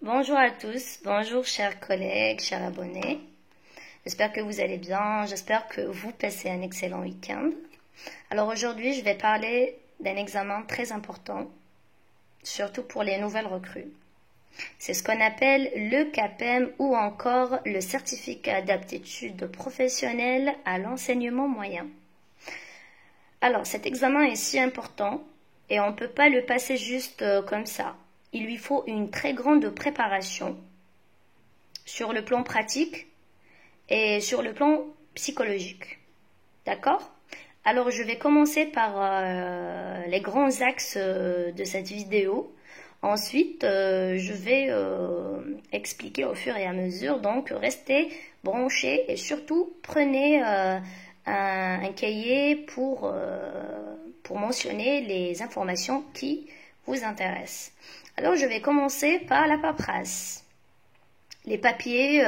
Bonjour à tous, bonjour chers collègues, chers abonnés. J'espère que vous allez bien, j'espère que vous passez un excellent week-end. Alors aujourd'hui, je vais parler d'un examen très important, surtout pour les nouvelles recrues. C'est ce qu'on appelle le CAPEM ou encore le certificat d'aptitude professionnelle à l'enseignement moyen. Alors cet examen est si important et on ne peut pas le passer juste comme ça. Il lui faut une très grande préparation sur le plan pratique et sur le plan psychologique. D'accord? Alors je vais commencer par les grands axes de cette vidéo. Ensuite, je vais expliquer au fur et à mesure. Donc restez branchés et surtout prenez un cahier pour mentionner les informations qui vous intéressent. Alors, je vais commencer par la paperasse. Les papiers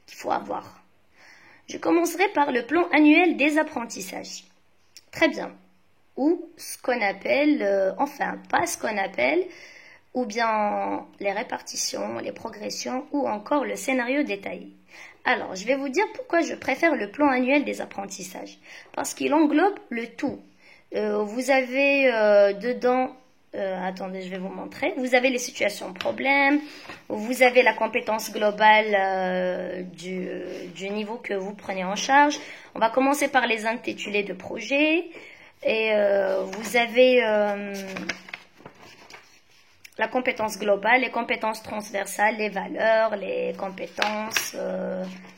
qu'il faut avoir. Je commencerai par le plan annuel des apprentissages. Très bien. Ou ce qu'on appelle, pas ce qu'on appelle, ou bien les répartitions, les progressions, ou encore le scénario détaillé. Alors, je vais vous dire pourquoi je préfère le plan annuel des apprentissages. Parce qu'il englobe le tout. Vous avez dedans... attendez, je vais vous montrer. Vous avez les situations problèmes, vous avez la compétence globale du niveau que vous prenez en charge. On va commencer par les intitulés de projet. Et vous avez la compétence globale, les compétences transversales, les valeurs, les compétences,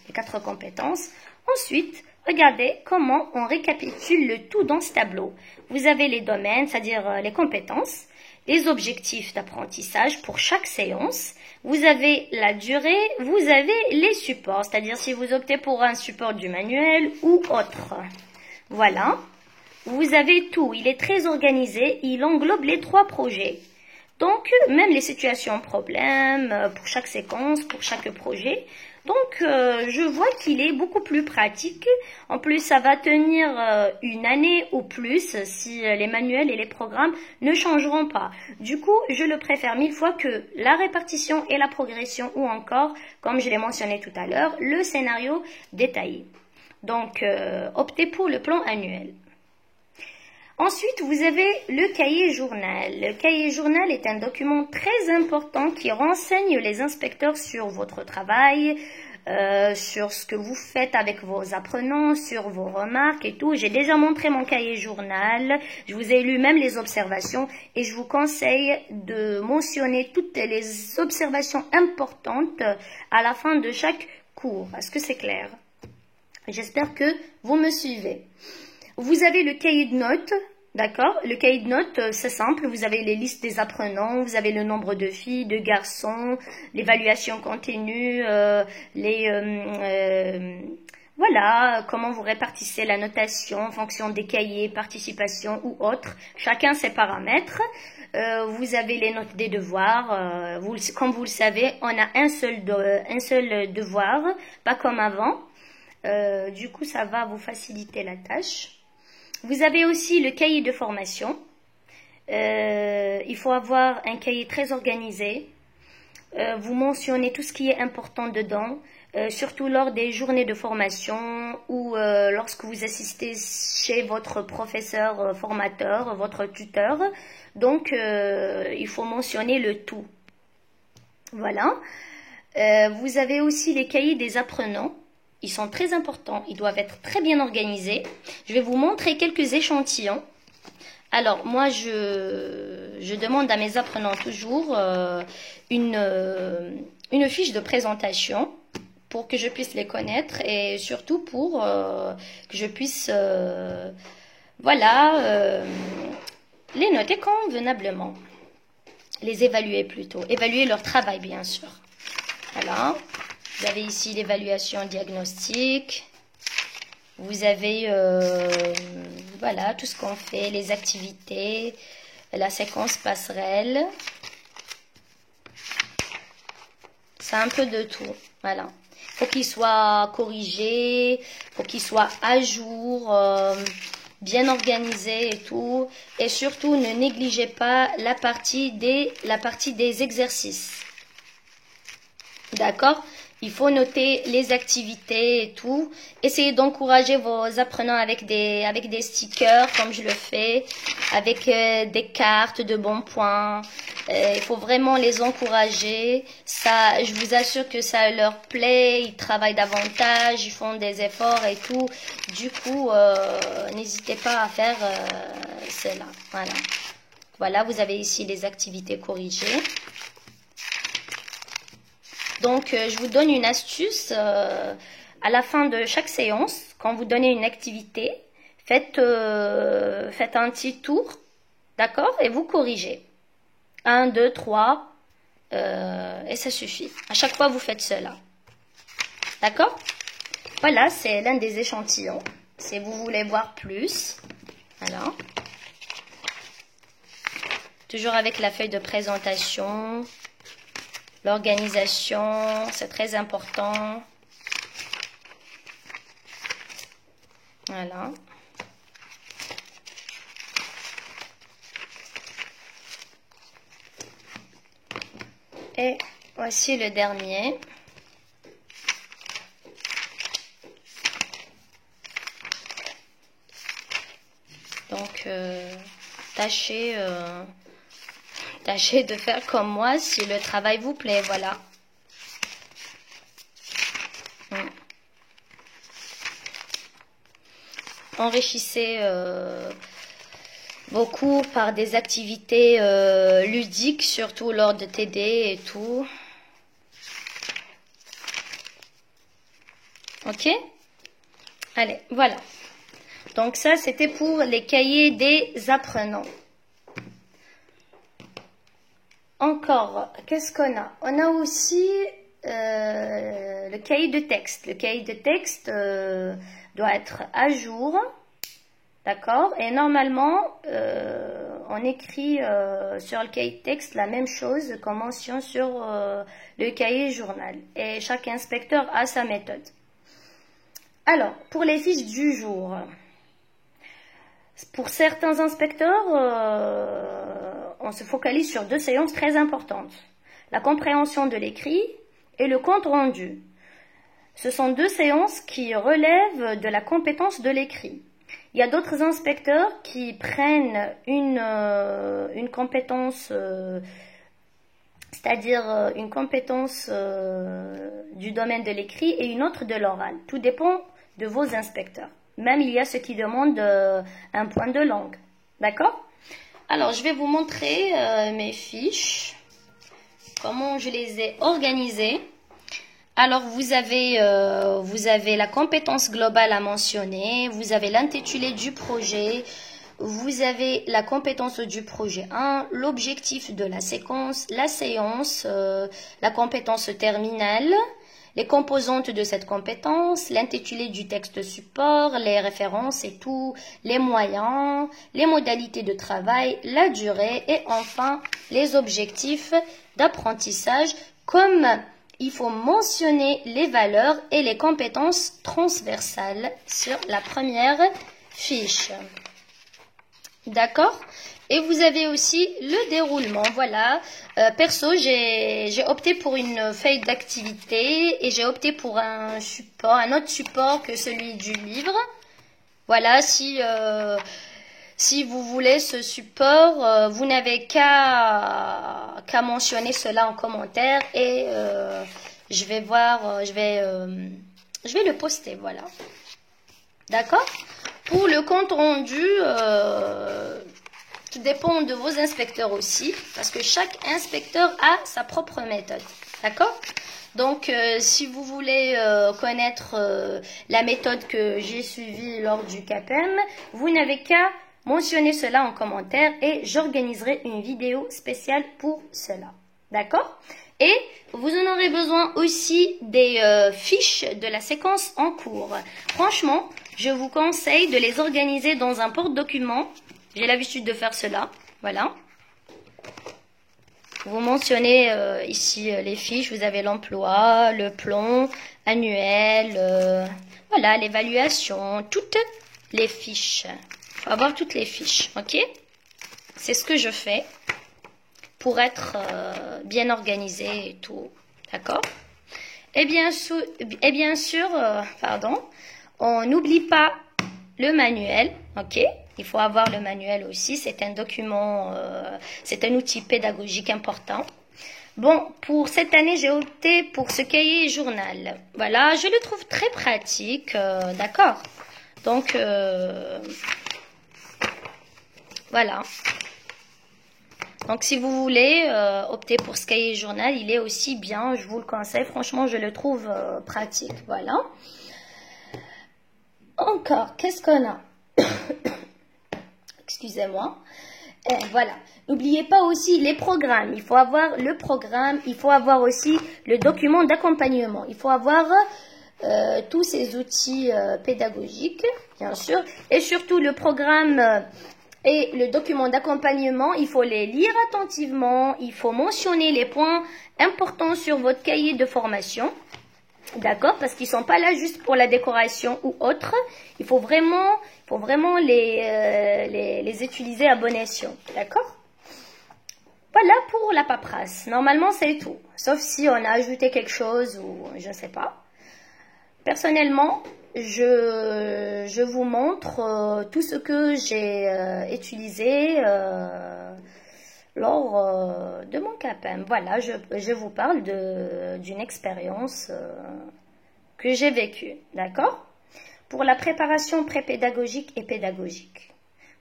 les 4 compétences. Ensuite, regardez comment on récapitule le tout dans ce tableau. Vous avez les domaines, c'est-à-dire les compétences, les objectifs d'apprentissage pour chaque séance. Vous avez la durée, vous avez les supports, c'est-à-dire si vous optez pour un support du manuel ou autre. Voilà, vous avez tout. Il est très organisé, il englobe les 3 projets. Donc, même les situations problèmes pour chaque séquence, pour chaque projet. Donc, je vois qu'il est beaucoup plus pratique. En plus, ça va tenir une année ou plus si les manuels et les programmes ne changeront pas. Du coup, je le préfère 1000 fois que la répartition et la progression ou encore, comme je l'ai mentionné tout à l'heure, le scénario détaillé. Donc, optez pour le plan annuel. Ensuite, vous avez le cahier journal. Le cahier journal est un document très important qui renseigne les inspecteurs sur votre travail, sur ce que vous faites avec vos apprenants, sur vos remarques et tout. J'ai déjà montré mon cahier journal, je vous ai lu même les observations et je vous conseille de mentionner toutes les observations importantes à la fin de chaque cours. Est-ce que c'est clair? J'espère que vous me suivez. Vous avez le cahier de notes, d'accord? Le cahier de notes, c'est simple. Vous avez les listes des apprenants, vous avez le nombre de filles, de garçons, l'évaluation continue, voilà, comment vous répartissez la notation en fonction des cahiers, participation ou autres. Chacun ses paramètres. Vous avez les notes des devoirs. Comme vous le savez, on a un seul devoir, pas comme avant. Du coup, ça va vous faciliter la tâche. Vous avez aussi le cahier de formation. Il faut avoir un cahier très organisé. Vous mentionnez tout ce qui est important dedans, surtout lors des journées de formation ou lorsque vous assistez chez votre professeur formateur, votre tuteur. Donc, il faut mentionner le tout. Voilà. Vous avez aussi les cahiers des apprenants. Ils sont très importants, ils doivent être très bien organisés. Je vais vous montrer quelques échantillons. Alors, moi, je demande à mes apprenants toujours une fiche de présentation pour que je puisse les connaître et surtout pour que je puisse, les noter convenablement. Les évaluer plutôt. Évaluer leur travail, bien sûr. Voilà. Vous avez ici l'évaluation diagnostique. Vous avez voilà, tout ce qu'on fait, les activités, la séquence passerelle. C'est un peu de tout. Voilà. Il faut qu'il soit corrigé, il faut qu'il soit à jour. bien organisé et tout. Et surtout, ne négligez pas la partie des exercices. D'accord? Il faut noter les activités et tout. Essayez d'encourager vos apprenants avec des stickers, comme je le fais, avec des cartes de bons points. Il faut vraiment les encourager. Ça, je vous assure que ça leur plaît. Ils travaillent davantage, ils font des efforts et tout. Du coup, n'hésitez pas à faire cela. Voilà. Voilà, vous avez ici les activités corrigées. Donc, je vous donne une astuce. À la fin de chaque séance, quand vous donnez une activité, faites un petit tour, d'accord? Et vous corrigez. 1, 2, 3, et ça suffit. À chaque fois, vous faites cela. D'accord? Voilà, c'est l'un des échantillons. Si vous voulez voir plus, voilà. Toujours avec la feuille de présentation. L'organisation, c'est très important. Voilà. Et voici le dernier. Donc, tâchez de faire comme moi si le travail vous plaît, voilà. Enrichissez vos cours par des activités ludiques, surtout lors de TD et tout. Ok? Allez, voilà. Donc ça, c'était pour les cahiers des apprenants. Encore, qu'est-ce qu'on a? On a aussi le cahier de texte. Le cahier de texte doit être à jour, d'accord? Et normalement, on écrit sur le cahier de texte la même chose qu'on mentionne sur le cahier journal. Et chaque inspecteur a sa méthode. Alors, pour les fiches du jour, pour certains inspecteurs, on se focalise sur 2 séances très importantes. La compréhension de l'écrit et le compte rendu. Ce sont 2 séances qui relèvent de la compétence de l'écrit. Il y a d'autres inspecteurs qui prennent une compétence, c'est-à-dire une compétence du domaine de l'écrit et une autre de l'oral. Tout dépend de vos inspecteurs. Même il y a ceux qui demandent un point de langue. D'accord? Alors, je vais vous montrer mes fiches, comment je les ai organisées. Alors, vous avez la compétence globale à mentionner, vous avez l'intitulé du projet, vous avez la compétence du projet 1, l'objectif de la séquence, la séance, la compétence terminale, les composantes de cette compétence, l'intitulé du texte support, les références et tout, les moyens, les modalités de travail, la durée et enfin les objectifs d'apprentissage. Comme il faut mentionner les valeurs et les compétences transversales sur la première fiche. D'accord? Et vous avez aussi le déroulement. Voilà. Perso, j'ai opté pour une feuille d'activité et j'ai opté pour un autre support que celui du livre. Voilà. Si vous voulez ce support, vous n'avez qu'à mentionner cela en commentaire et je vais le poster. Voilà. D'accord? Pour le compte rendu, tout dépend de vos inspecteurs aussi, parce que chaque inspecteur a sa propre méthode. D'accord? Donc, si vous voulez connaître la méthode que j'ai suivie lors du CAPEM, vous n'avez qu'à mentionner cela en commentaire et j'organiserai une vidéo spéciale pour cela. D'accord? Et vous en aurez besoin aussi des fiches de la séquence en cours. Franchement, je vous conseille de les organiser dans un porte-document. J'ai l'habitude de faire cela. Voilà. Vous mentionnez ici les fiches. Vous avez l'emploi, le plan annuel, voilà, l'évaluation, toutes les fiches. faut avoir toutes les fiches, ok? C'est ce que je fais pour être bien organisé et tout, d'accord? Et bien sûr, on n'oublie pas le manuel, ok? Il faut avoir le manuel aussi, c'est un document, c'est un outil pédagogique important. Bon, pour cette année, j'ai opté pour ce cahier journal. Voilà, je le trouve très pratique, d'accord? Donc, voilà. Donc, si vous voulez opter pour ce cahier journal, il est aussi bien, je vous le conseille. Franchement, je le trouve pratique, voilà. Encore, qu'est-ce qu'on a? Excusez-moi. Voilà. N'oubliez pas aussi les programmes. Il faut avoir le programme. Il faut avoir aussi le document d'accompagnement. Il faut avoir tous ces outils pédagogiques, bien sûr. Et surtout le programme et le document d'accompagnement. Il faut les lire attentivement. Il faut mentionner les points importants sur votre cahier de formation. D'accord? Parce qu'ils ne sont pas là juste pour la décoration ou autre. Il faut vraiment les utiliser à bon escient. D'accord? Voilà pour la paperasse. Normalement, c'est tout. Sauf si on a ajouté quelque chose ou je ne sais pas. Personnellement, je vous montre tout ce que j'ai utilisé lors de mon CAPEM. Voilà, je vous parle d'une expérience que j'ai vécue. D'accord? Pour la préparation prépédagogique et pédagogique.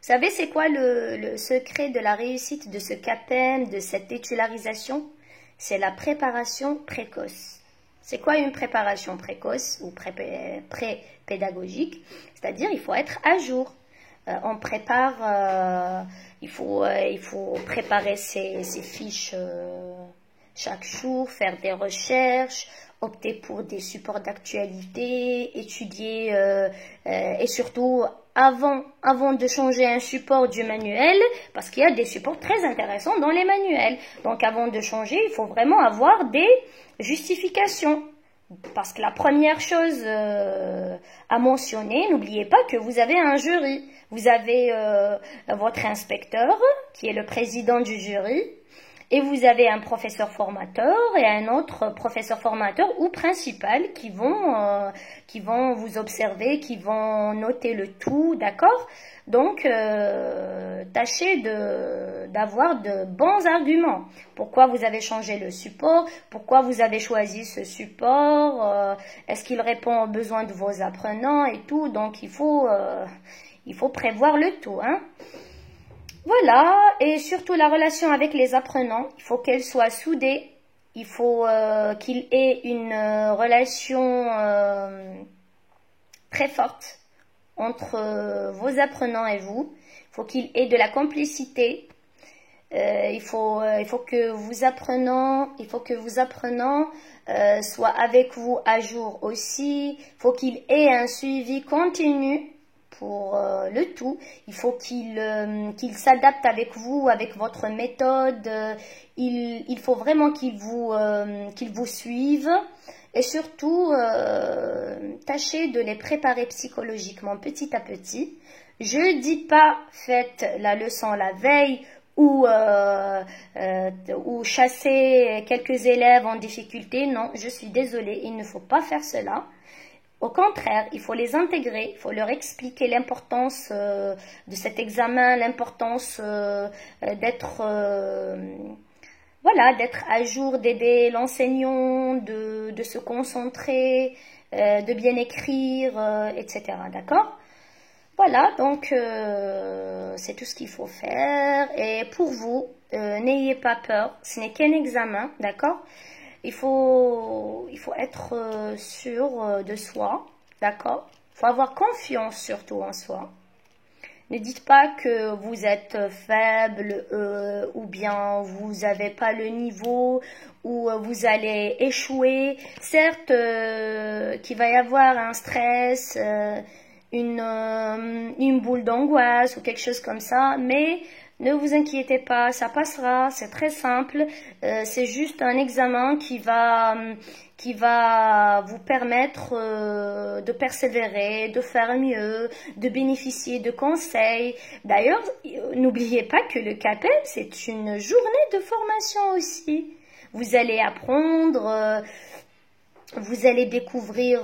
Vous savez, c'est quoi le secret de la réussite de ce CAPEM, de cette titularisation? C'est la préparation précoce. C'est quoi une préparation précoce ou pré-pédagogique? C'est-à-dire, il faut être à jour. On prépare, il faut préparer ses fiches chaque jour, faire des recherches, opter pour des supports d'actualité, étudier et surtout avant de changer un support du manuel, parce qu'il y a des supports très intéressants dans les manuels. Donc avant de changer, il faut vraiment avoir des justifications. Parce que la première chose à mentionner, n'oubliez pas que vous avez un jury. Vous avez votre inspecteur, qui est le président du jury, et vous avez un professeur formateur et un autre professeur formateur ou principal qui vont vous observer, qui vont noter le tout, d'accord? Donc, tâchez d'avoir de bons arguments. Pourquoi vous avez changé le support? Pourquoi vous avez choisi ce support? Est-ce qu'il répond aux besoins de vos apprenants et tout? Donc, il faut prévoir le tout, hein? Voilà, et surtout la relation avec les apprenants, il faut qu'elle soit soudée, il faut qu'il ait une relation très forte entre vos apprenants et vous. Il faut qu'il ait de la complicité. Il faut que vos apprenants soient avec vous à jour aussi. Il faut qu'il ait un suivi continu pour le tout. Il faut qu'il s'adapte avec vous, avec votre méthode. Il faut vraiment qu'il vous suive. Et surtout, tâchez de les préparer psychologiquement petit à petit. Je dis pas faites la leçon la veille ou chasser quelques élèves en difficulté. Non, je suis désolée, il ne faut pas faire cela. Au contraire, il faut les intégrer, il faut leur expliquer l'importance de cet examen, l'importance d'être à jour, d'aider l'enseignant, de se concentrer, de bien écrire, etc. D'accord? Voilà, donc c'est tout ce qu'il faut faire. Et pour vous, n'ayez pas peur, ce n'est qu'un examen, d'accord? Il faut être sûr de soi, d'accord? Il faut avoir confiance surtout en soi. Ne dites pas que vous êtes faible ou bien vous n'avez pas le niveau ou vous allez échouer. Certes, qu'il va y avoir un stress, une boule d'angoisse ou quelque chose comme ça, mais Ne vous inquiétez pas, ça passera, c'est très simple. C'est juste un examen qui va vous permettre de persévérer, de faire mieux, de bénéficier de conseils. D'ailleurs, n'oubliez pas que le CAPES, c'est une journée de formation aussi. Vous allez apprendre, vous allez découvrir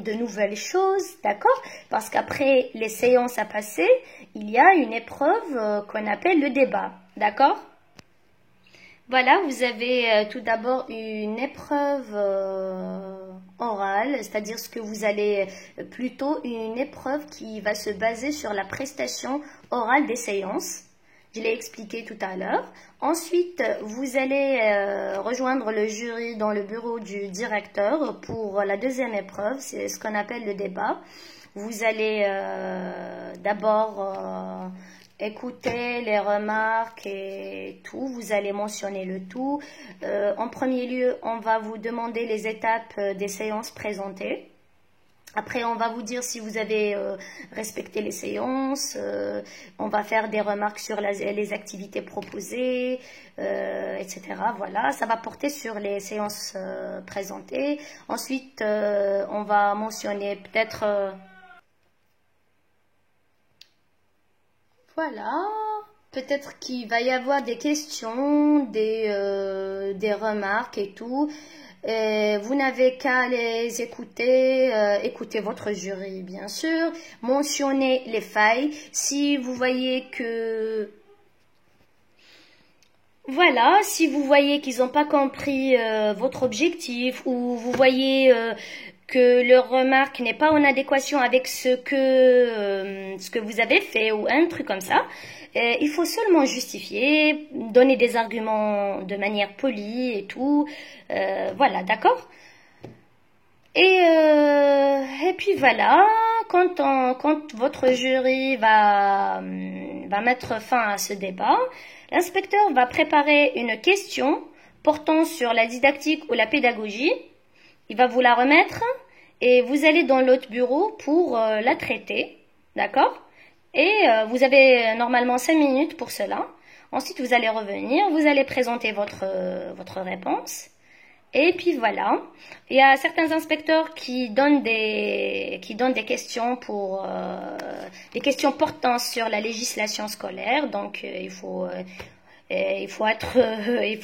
de nouvelles choses, d'accord? Parce qu'après les séances à passer, il y a une épreuve qu'on appelle le débat, d'accord? Voilà, vous avez tout d'abord une épreuve orale, c'est-à-dire ce que vous allez plutôt une épreuve qui va se baser sur la prestation orale des séances. Je l'ai expliqué tout à l'heure. Ensuite, vous allez rejoindre le jury dans le bureau du directeur pour la deuxième épreuve, c'est ce qu'on appelle le débat. Vous allez d'abord écouter les remarques et tout, vous allez mentionner le tout. En premier lieu, on va vous demander les étapes des séances présentées. Après, on va vous dire si vous avez respecté les séances, on va faire des remarques sur les activités proposées, etc. Voilà, ça va porter sur les séances présentées. Ensuite, on va mentionner peut-être... voilà, peut-être qu'il va y avoir des questions, des remarques et tout. Vous n'avez qu'à les écouter, écouter votre jury bien sûr, mentionner les failles. Si vous voyez que... voilà, si vous voyez qu'ils n'ont pas compris votre objectif ou vous voyez que leur remarque n'est pas en adéquation avec ce que vous avez fait ou un truc comme ça, il faut seulement justifier, donner des arguments de manière polie et tout. Voilà, d'accord? Et puis voilà, quand votre jury va mettre fin à ce débat, l'inspecteur va préparer une question portant sur la didactique ou la pédagogie. Il va vous la remettre et vous allez dans l'autre bureau pour la traiter, d'accord? Et vous avez normalement 5 minutes pour cela. Ensuite, vous allez revenir, vous allez présenter votre réponse. Et puis voilà, il y a certains inspecteurs qui donnent des questions pour des questions portant sur la législation scolaire. Donc il faut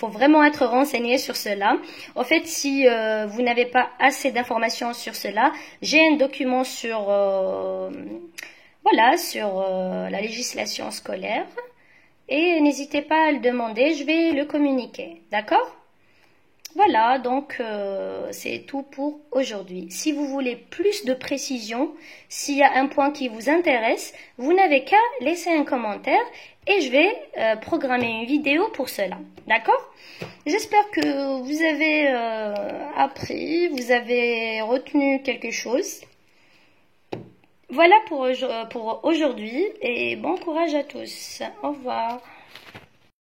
vraiment être renseigné sur cela. En fait, si vous n'avez pas assez d'informations sur cela, j'ai un document sur voilà, sur la législation scolaire et n'hésitez pas à le demander, je vais le communiquer, d'accord? Voilà, donc c'est tout pour aujourd'hui. Si vous voulez plus de précision, s'il y a un point qui vous intéresse, vous n'avez qu'à laisser un commentaire et je vais programmer une vidéo pour cela. D'accord? J'espère que vous avez appris, vous avez retenu quelque chose. Voilà pour aujourd'hui et bon courage à tous. Au revoir.